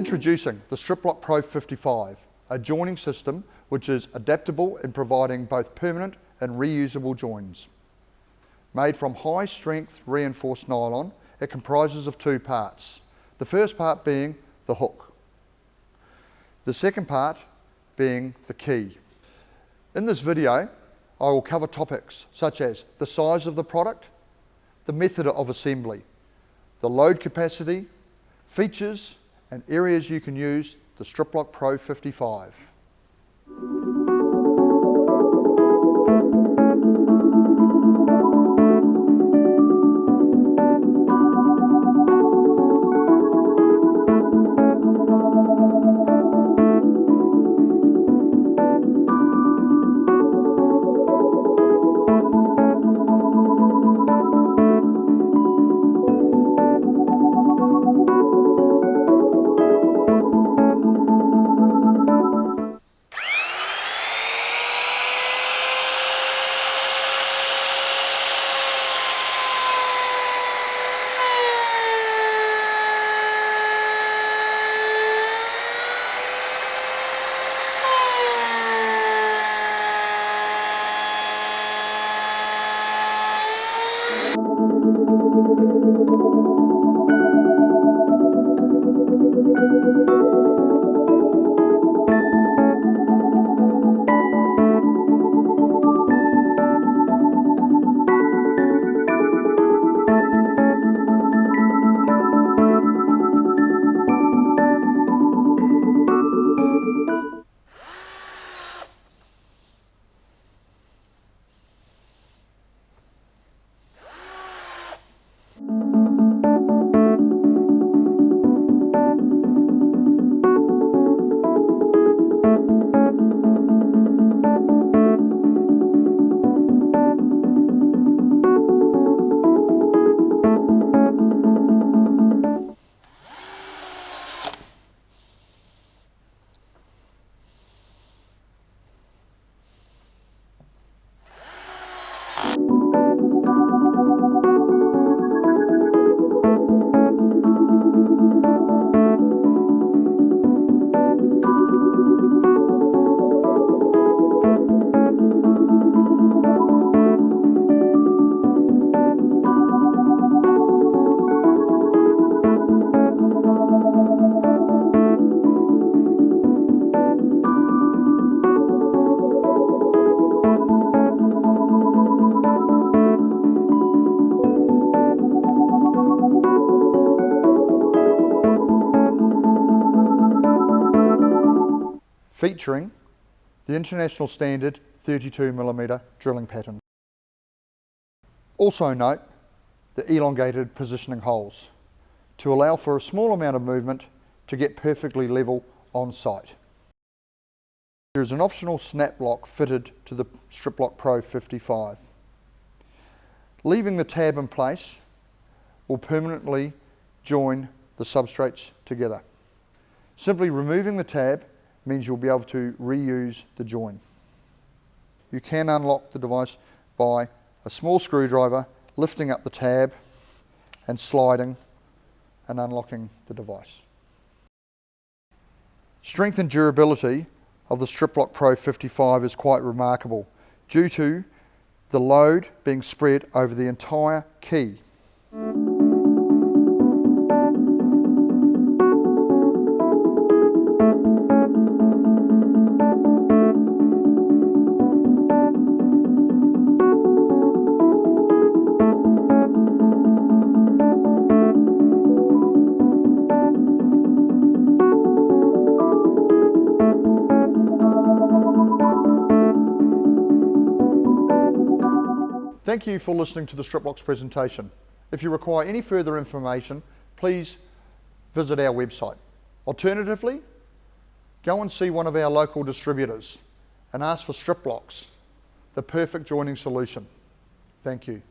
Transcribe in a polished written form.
Introducing the Striplox Pro55, a joining system which is adaptable in providing both permanent and reusable joins. Made from high strength reinforced nylon, it comprises of two parts. The first part being the hook. The second part being the key. In this video, I will cover topics such as the size of the product, the method of assembly, the load capacity, features and areas you can use the Striplox Pro55. Featuring the international standard 32mm drilling pattern. Also note the elongated positioning holes to allow for a small amount of movement to get perfectly level on site. There is an optional snap lock fitted to the Striplox Pro55. Leaving the tab in place will permanently join the substrates together. Simply removing the tab means you'll be able to reuse the join. You can unlock the device by a small screwdriver, lifting up the tab and sliding and unlocking the device. Strength and durability of the Striplox Pro55 is quite remarkable due to the load being spread over the entire key. Thank you for listening to the Striplox presentation. If you require any further information, please visit our website. Alternatively, go and see one of our local distributors and ask for Striplox, the perfect joining solution. Thank you.